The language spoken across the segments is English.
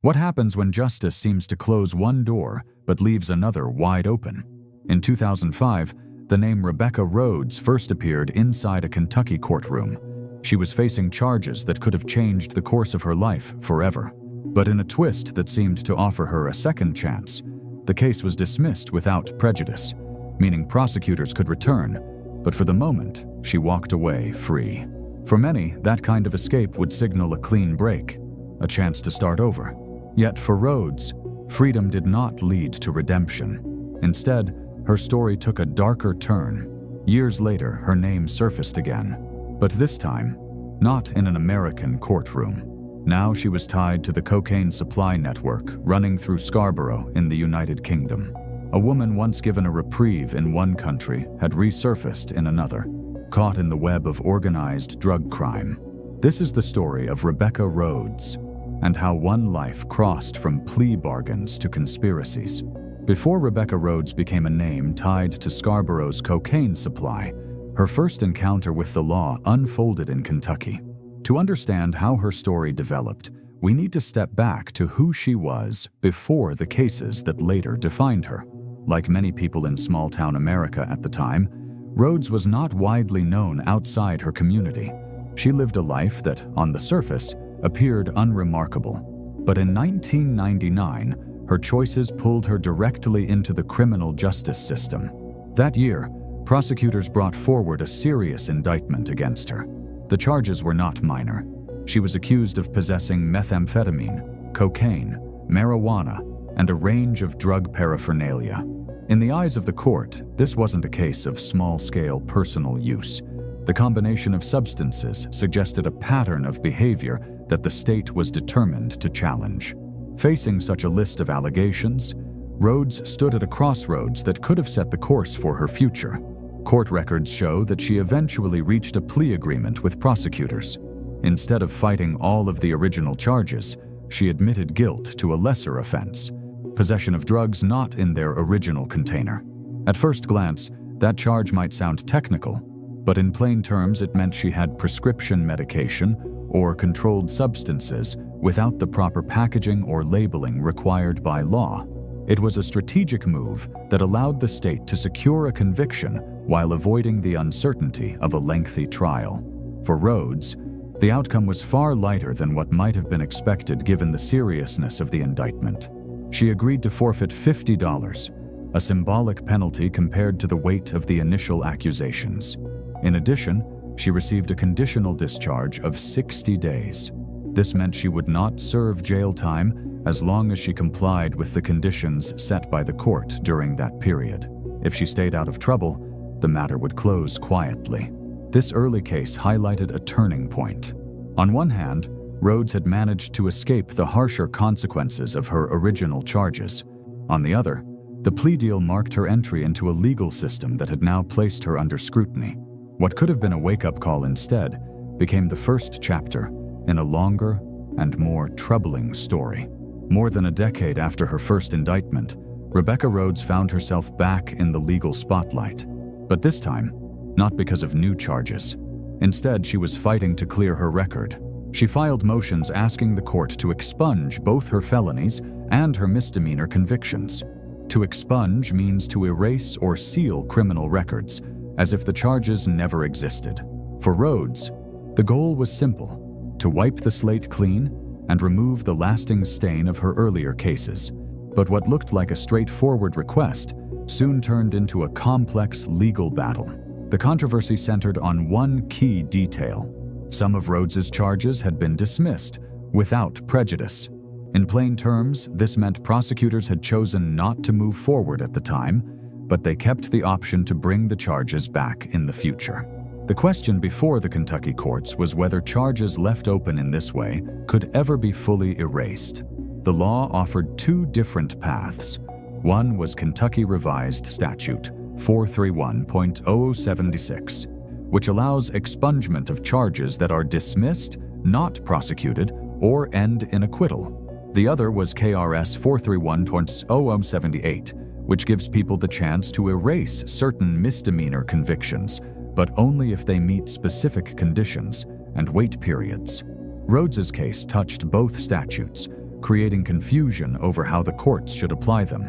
What happens when justice seems to close one door but leaves another wide open? In 2005, the name Rebecca Rhodes first appeared inside a Kentucky courtroom. She was facing charges that could have changed the course of her life forever. But in a twist that seemed to offer her a second chance, the case was dismissed without prejudice, meaning prosecutors could return, but for the moment, she walked away free. For many, that kind of escape would signal a clean break, a chance to start over. Yet for Rhodes, freedom did not lead to redemption. Instead, her story took a darker turn. Years later, her name surfaced again, but this time, not in an American courtroom. Now she was tied to the cocaine supply network running through Scarborough in the United Kingdom. A woman once given a reprieve in one country had resurfaced in another, caught in the web of organized drug crime. This is the story of Rebecca Rhodes, and how one life crossed from plea bargains to conspiracies. Before Rebecca Rhodes became a name tied to Scarborough's cocaine supply, her first encounter with the law unfolded in Kentucky. To understand how her story developed, we need to step back to who she was before the cases that later defined her. Like many people in small-town America at the time, Rhodes was not widely known outside her community. She lived a life that, on the surface, appeared unremarkable. But in 1999, her choices pulled her directly into the criminal justice system. That year, prosecutors brought forward a serious indictment against her. The charges were not minor. She was accused of possessing methamphetamine, cocaine, marijuana, and a range of drug paraphernalia. In the eyes of the court, this wasn't a case of small-scale personal use. The combination of substances suggested a pattern of behavior that the state was determined to challenge. Facing such a list of allegations, Rhodes stood at a crossroads that could have set the course for her future. Court records show that she eventually reached a plea agreement with prosecutors. Instead of fighting all of the original charges, she admitted guilt to a lesser offense, possession of drugs not in their original container. At first glance, that charge might sound technical, but in plain terms it meant she had prescription medication or controlled substances without the proper packaging or labeling required by law. It was a strategic move that allowed the state to secure a conviction while avoiding the uncertainty of a lengthy trial. For Rhodes, the outcome was far lighter than what might have been expected given the seriousness of the indictment. She agreed to forfeit $50, a symbolic penalty compared to the weight of the initial accusations. In addition, she received a conditional discharge of 60 days. This meant she would not serve jail time as long as she complied with the conditions set by the court during that period. If she stayed out of trouble, the matter would close quietly. This early case highlighted a turning point. On one hand, Rhodes had managed to escape the harsher consequences of her original charges. On the other, the plea deal marked her entry into a legal system that had now placed her under scrutiny. What could have been a wake-up call instead became the first chapter in a longer and more troubling story. More than a decade after her first indictment, Rebecca Rhodes found herself back in the legal spotlight. But this time, not because of new charges. Instead, she was fighting to clear her record. She filed motions asking the court to expunge both her felonies and her misdemeanor convictions. To expunge means to erase or seal criminal records, as if the charges never existed. For Rhodes, the goal was simple: to wipe the slate clean and remove the lasting stain of her earlier cases. But what looked like a straightforward request soon turned into a complex legal battle. The controversy centered on one key detail. Some of Rhodes's charges had been dismissed without prejudice. In plain terms, this meant prosecutors had chosen not to move forward at the time, but they kept the option to bring the charges back in the future. The question before the Kentucky courts was whether charges left open in this way could ever be fully erased. The law offered two different paths. One was Kentucky Revised Statute 431.076, which allows expungement of charges that are dismissed, not prosecuted, or end in acquittal. The other was KRS 431.0078, which gives people the chance to erase certain misdemeanor convictions, but only if they meet specific conditions and wait periods. Rhodes's case touched both statutes, creating confusion over how the courts should apply them.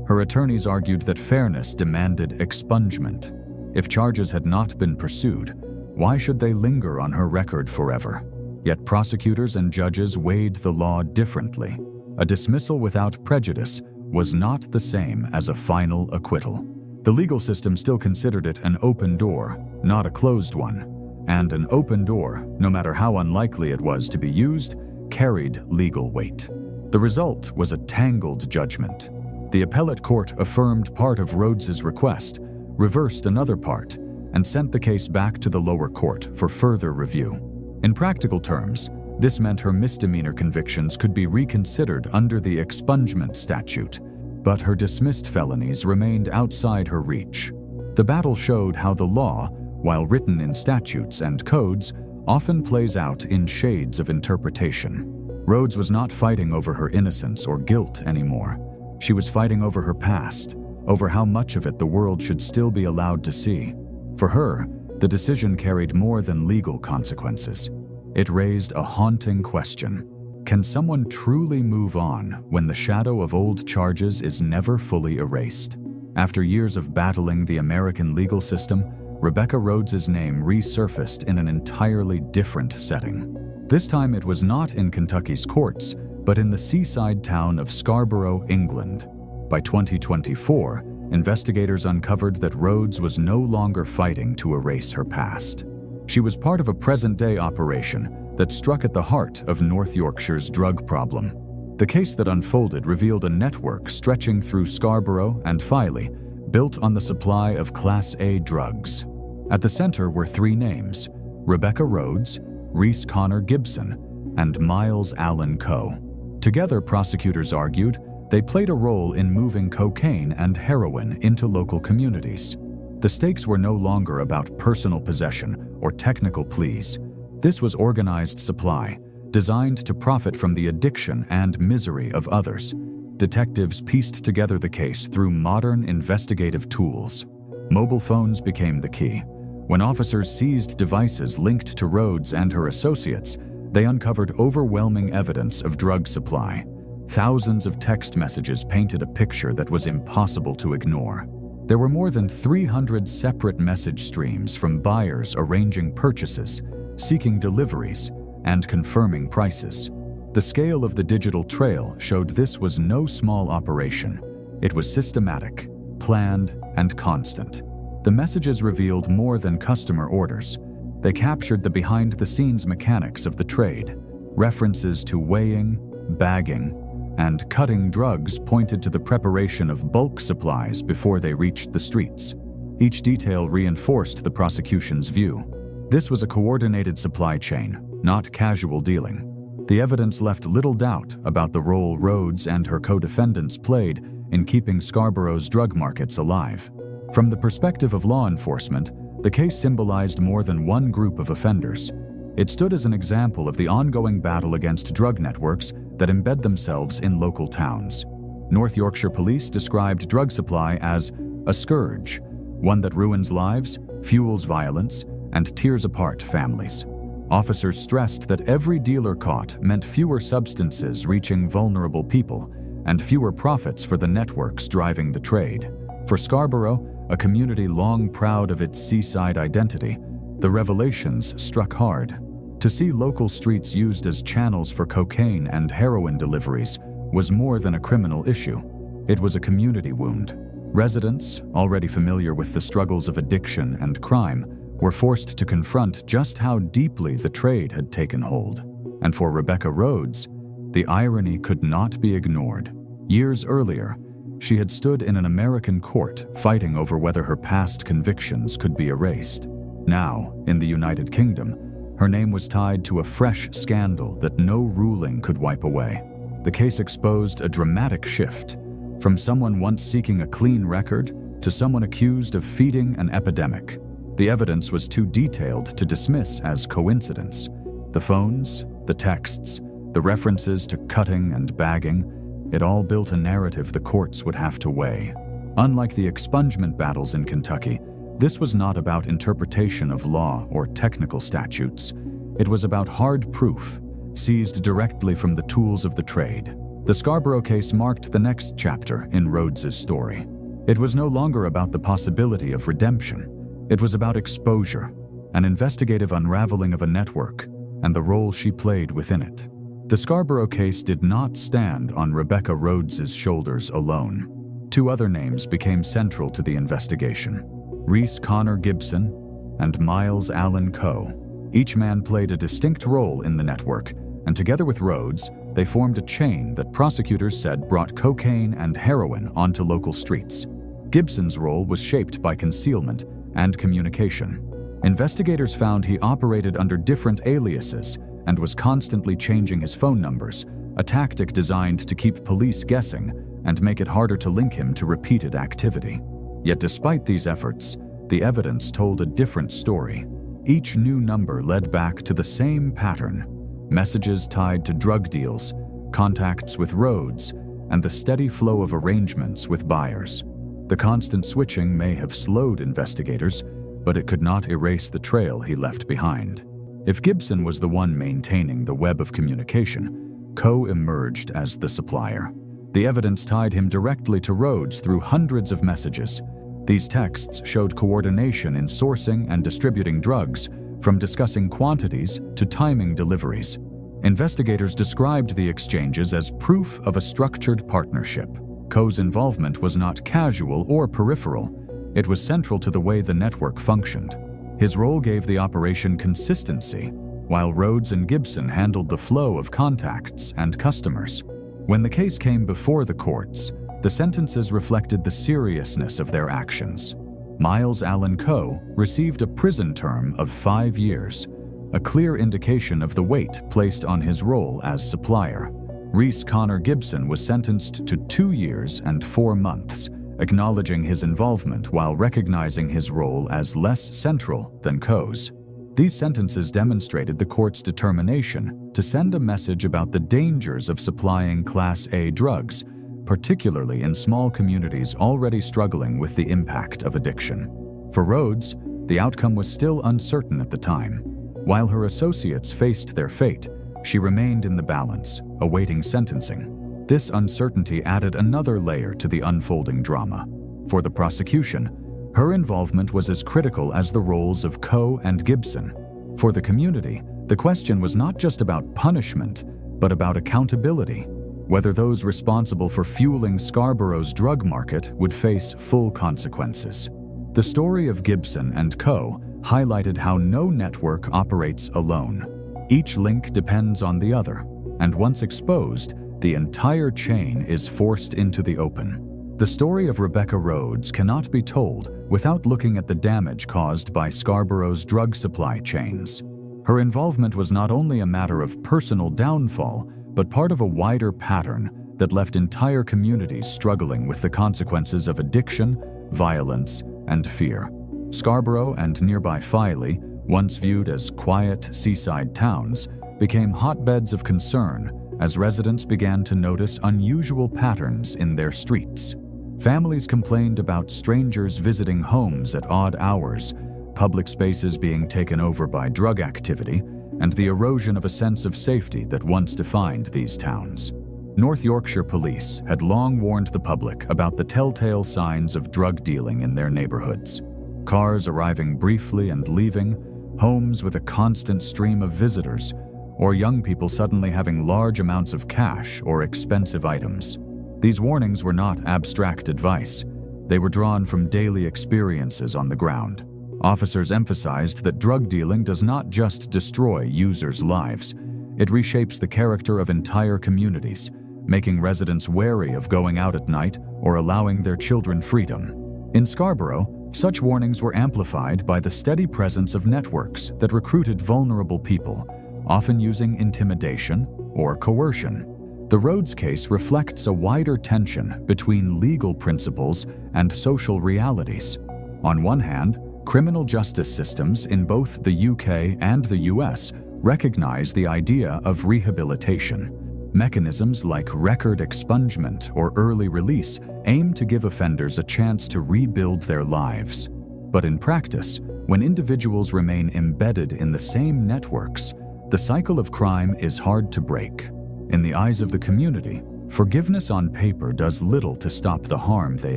Her attorneys argued that fairness demanded expungement. If charges had not been pursued, why should they linger on her record forever? Yet prosecutors and judges weighed the law differently. A dismissal without prejudice was not the same as a final acquittal. The legal system still considered it an open door, not a closed one. And an open door, no matter how unlikely it was to be used, carried legal weight. The result was a tangled judgment. The appellate court affirmed part of Rhodes's request, reversed another part, and sent the case back to the lower court for further review. In practical terms, this meant her misdemeanor convictions could be reconsidered under the expungement statute, but her dismissed felonies remained outside her reach. The battle showed how the law, while written in statutes and codes, often plays out in shades of interpretation. Rhodes was not fighting over her innocence or guilt anymore. She was fighting over her past, over how much of it the world should still be allowed to see. For her, the decision carried more than legal consequences. It raised a haunting question. Can someone truly move on when the shadow of old charges is never fully erased? After years of battling the American legal system, Rebecca Rhodes's name resurfaced in an entirely different setting. This time it was not in Kentucky's courts, but in the seaside town of Scarborough, England. By 2024, investigators uncovered that Rhodes was no longer fighting to erase her past. She was part of a present-day operation that struck at the heart of North Yorkshire's drug problem. The case that unfolded revealed a network stretching through Scarborough and Filey, built on the supply of Class A drugs. At the center were three names: Rebecca Rhodes, Reece Gibson, and Myles Allen Coe. Together, prosecutors argued, they played a role in moving cocaine and heroin into local communities. The stakes were no longer about personal possession or technical pleas. This was organized supply, designed to profit from the addiction and misery of others. Detectives pieced together the case through modern investigative tools. Mobile phones became the key. When officers seized devices linked to Rhodes and her associates, they uncovered overwhelming evidence of drug supply. Thousands of text messages painted a picture that was impossible to ignore. There were more than 300 separate message streams from buyers arranging purchases, seeking deliveries, and confirming prices. The scale of the digital trail showed this was no small operation. It was systematic, planned, and constant. The messages revealed more than customer orders. They captured the behind-the-scenes mechanics of the trade. References to weighing, bagging, and cutting drugs pointed to the preparation of bulk supplies before they reached the streets. Each detail reinforced the prosecution's view. This was a coordinated supply chain, not casual dealing. The evidence left little doubt about the role Rhodes and her co-defendants played in keeping Scarborough's drug markets alive. From the perspective of law enforcement, the case symbolized more than one group of offenders. It stood as an example of the ongoing battle against drug networks that embed themselves in local towns. North Yorkshire Police described drug supply as a scourge, one that ruins lives, fuels violence, and tears apart families. Officers stressed that every dealer caught meant fewer substances reaching vulnerable people and fewer profits for the networks driving the trade. For Scarborough, a community long proud of its seaside identity, the revelations struck hard. To see local streets used as channels for cocaine and heroin deliveries was more than a criminal issue. It was a community wound. Residents, already familiar with the struggles of addiction and crime, were forced to confront just how deeply the trade had taken hold. And for Rebecca Rhodes, the irony could not be ignored. Years earlier, she had stood in an American court fighting over whether her past convictions could be erased. Now, in the United Kingdom, her name was tied to a fresh scandal that no ruling could wipe away. The case exposed a dramatic shift, from someone once seeking a clean record to someone accused of feeding an epidemic. The evidence was too detailed to dismiss as coincidence. The phones, the texts, the references to cutting and bagging, it all built a narrative the courts would have to weigh. Unlike the expungement battles in Kentucky, this was not about interpretation of law or technical statutes. It was about hard proof, seized directly from the tools of the trade. The Scarborough case marked the next chapter in Rhodes's story. It was no longer about the possibility of redemption. It was about exposure, an investigative unraveling of a network, and the role she played within it. The Scarborough case did not stand on Rebecca Rhodes's shoulders alone. Two other names became central to the investigation: Reece Gibson and Myles Allen Coe. Each man played a distinct role in the network, and together with Rhodes, they formed a chain that prosecutors said brought cocaine and heroin onto local streets. Gibson's role was shaped by concealment and communication. Investigators found he operated under different aliases and was constantly changing his phone numbers, a tactic designed to keep police guessing and make it harder to link him to repeated activity. Yet despite these efforts, the evidence told a different story. Each new number led back to the same pattern: messages tied to drug deals, contacts with Rhodes, and the steady flow of arrangements with buyers. The constant switching may have slowed investigators, but it could not erase the trail he left behind. If Gibson was the one maintaining the web of communication, Coe emerged as the supplier. The evidence tied him directly to Rhodes through hundreds of messages. These texts showed coordination in sourcing and distributing drugs, from discussing quantities to timing deliveries. Investigators described the exchanges as proof of a structured partnership. Coe's involvement was not casual or peripheral. It was central to the way the network functioned. His role gave the operation consistency, while Rhodes and Gibson handled the flow of contacts and customers. When the case came before the courts, the sentences reflected the seriousness of their actions. Myles Allen Coe received a prison term of 5 years, a clear indication of the weight placed on his role as supplier. Reece Gibson was sentenced to 2 years and 4 months, acknowledging his involvement while recognizing his role as less central than Coe's. These sentences demonstrated the court's determination to send a message about the dangers of supplying Class A drugs, particularly in small communities already struggling with the impact of addiction. For Rhodes, the outcome was still uncertain at the time. While her associates faced their fate, she remained in the balance, awaiting sentencing. This uncertainty added another layer to the unfolding drama. For the prosecution, her involvement was as critical as the roles of Coe and Gibson. For the community, the question was not just about punishment, but about accountability, whether those responsible for fueling Scarborough's drug market would face full consequences. The story of Gibson and Coe highlighted how no network operates alone. Each link depends on the other, and once exposed, the entire chain is forced into the open. The story of Rebecca Rhodes cannot be told without looking at the damage caused by Scarborough's drug supply chains. Her involvement was not only a matter of personal downfall, but part of a wider pattern that left entire communities struggling with the consequences of addiction, violence, and fear. Scarborough and nearby Filey, once viewed as quiet seaside towns, became hotbeds of concern as residents began to notice unusual patterns in their streets. Families complained about strangers visiting homes at odd hours, public spaces being taken over by drug activity, and the erosion of a sense of safety that once defined these towns. North Yorkshire police had long warned the public about the telltale signs of drug dealing in their neighborhoods. Cars arriving briefly and leaving, homes with a constant stream of visitors, or young people suddenly having large amounts of cash or expensive items. These warnings were not abstract advice. They were drawn from daily experiences on the ground. Officers emphasized that drug dealing does not just destroy users' lives, it reshapes the character of entire communities, making residents wary of going out at night or allowing their children freedom. In Scarborough, such warnings were amplified by the steady presence of networks that recruited vulnerable people, often using intimidation or coercion. The Rhodes case reflects a wider tension between legal principles and social realities. On one hand, criminal justice systems in both the UK and the US recognize the idea of rehabilitation. Mechanisms like record expungement or early release aim to give offenders a chance to rebuild their lives. But in practice, when individuals remain embedded in the same networks, the cycle of crime is hard to break. In the eyes of the community, Forgiveness on paper does little to stop the harm they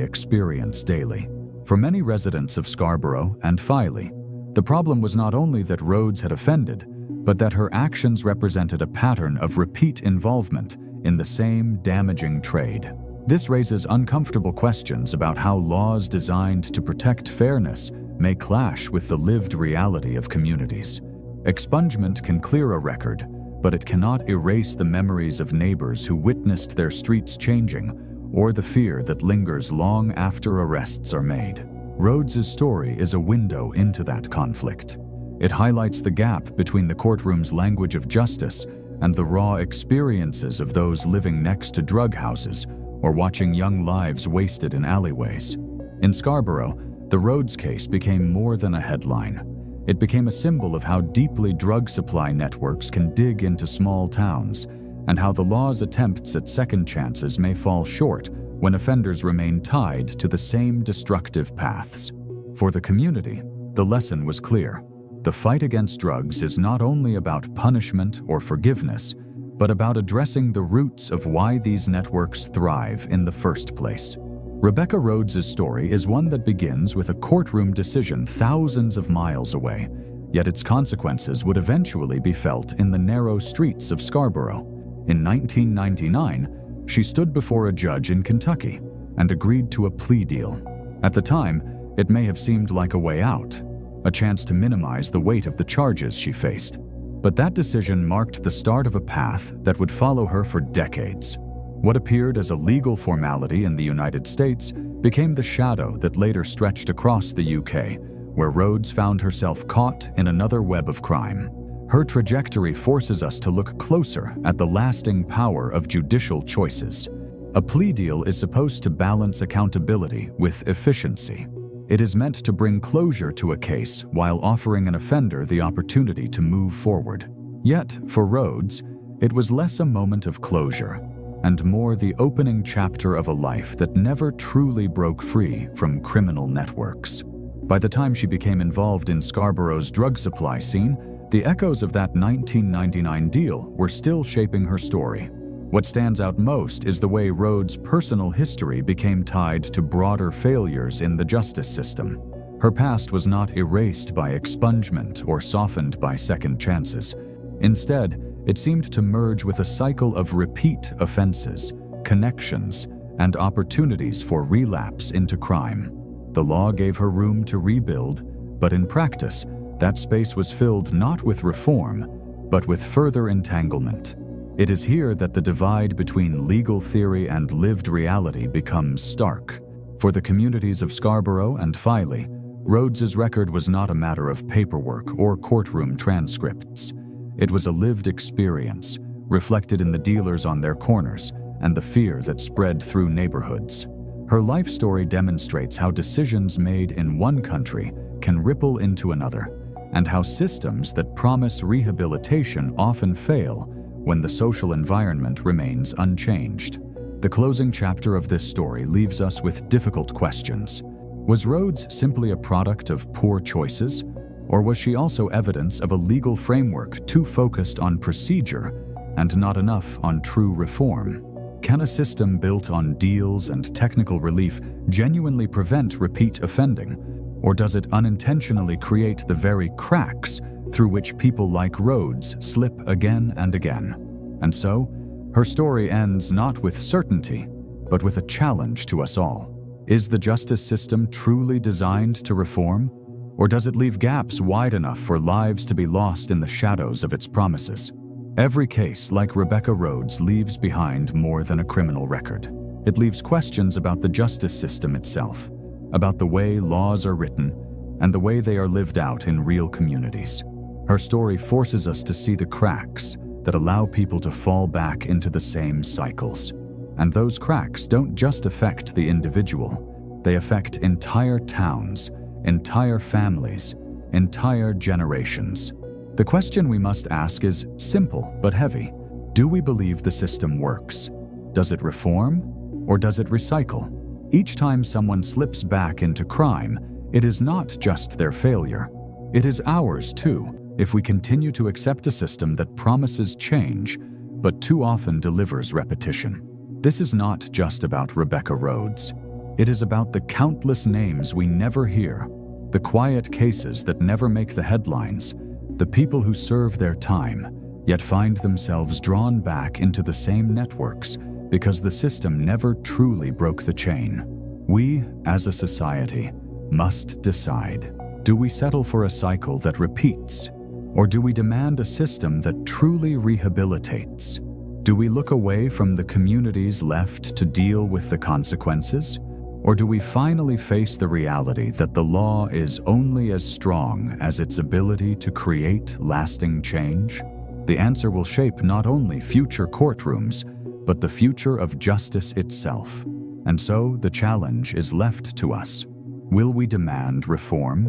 experience daily. For many residents of Scarborough and Filey, the problem was not only that Rhodes had offended, but that her actions represented a pattern of repeat involvement in the same damaging trade. This raises uncomfortable questions about how laws designed to protect fairness may clash with the lived reality of communities. Expungement can clear a record, but it cannot erase the memories of neighbors who witnessed their streets changing or the fear that lingers long after arrests are made. Rhodes's story is a window into that conflict. It highlights the gap between the courtroom's language of justice and the raw experiences of those living next to drug houses or watching young lives wasted in alleyways. In Scarborough, the Rhodes case became more than a headline. It became a symbol of how deeply drug supply networks can dig into small towns, and how the law's attempts at second chances may fall short when offenders remain tied to the same destructive paths. For the community, the lesson was clear. The fight against drugs is not only about punishment or forgiveness, but about addressing the roots of why these networks thrive in the first place. Rebecca Rhodes's story is one that begins with a courtroom decision thousands of miles away, yet its consequences would eventually be felt in the narrow streets of Scarborough. In 1999, she stood before a judge in Kentucky and agreed to a plea deal. At the time, it may have seemed like a way out, a chance to minimize the weight of the charges she faced. But that decision marked the start of a path that would follow her for decades. What appeared as a legal formality in the United States became the shadow that later stretched across the UK, where Rhodes found herself caught in another web of crime. Her trajectory forces us to look closer at the lasting power of judicial choices. A plea deal is supposed to balance accountability with efficiency. It is meant to bring closure to a case while offering an offender the opportunity to move forward. Yet, for Rhodes, it was less a moment of closure and more the opening chapter of a life that never truly broke free from criminal networks. By the time she became involved in Scarborough's drug supply scene, the echoes of that 1999 deal were still shaping her story. What stands out most is the way Rhodes' personal history became tied to broader failures in the justice system. Her past was not erased by expungement or softened by second chances. Instead, it seemed to merge with a cycle of repeat offenses, connections, and opportunities for relapse into crime. The law gave her room to rebuild, but in practice, that space was filled not with reform, but with further entanglement. It is here that the divide between legal theory and lived reality becomes stark. For the communities of Scarborough and Filey, Rhodes's record was not a matter of paperwork or courtroom transcripts. It was a lived experience, reflected in the dealers on their corners and the fear that spread through neighborhoods. Her life story demonstrates how decisions made in one country can ripple into another, and how systems that promise rehabilitation often fail when the social environment remains unchanged. The closing chapter of this story leaves us with difficult questions. Was Rhodes simply a product of poor choices? Or was she also evidence of a legal framework too focused on procedure and not enough on true reform? Can a system built on deals and technical relief genuinely prevent repeat offending? Or does it unintentionally create the very cracks through which people like Rhodes slip again and again? And so, her story ends not with certainty, but with a challenge to us all. Is the justice system truly designed to reform? Or does it leave gaps wide enough for lives to be lost in the shadows of its promises? Every case, like Rebecca Rhodes, leaves behind more than a criminal record. It leaves questions about the justice system itself, about the way laws are written, and the way they are lived out in real communities. Her story forces us to see the cracks that allow people to fall back into the same cycles. And those cracks don't just affect the individual, they affect entire towns, entire families, entire generations. The question we must ask is simple but heavy. Do we believe the system works? Does it reform, or does it recycle? Each time someone slips back into crime, it is not just their failure. It is ours too, if we continue to accept a system that promises change, but too often delivers repetition. This is not just about Rebecca Rhodes. It is about the countless names we never hear, the quiet cases that never make the headlines, the people who serve their time, yet find themselves drawn back into the same networks because the system never truly broke the chain. We, as a society, must decide. Do we settle for a cycle that repeats? Or do we demand a system that truly rehabilitates? Do we look away from the communities left to deal with the consequences? Or do we finally face the reality that the law is only as strong as its ability to create lasting change? The answer will shape not only future courtrooms, but the future of justice itself. And so the challenge is left to us. Will we demand reform,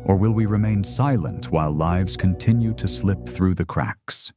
or will we remain silent while lives continue to slip through the cracks?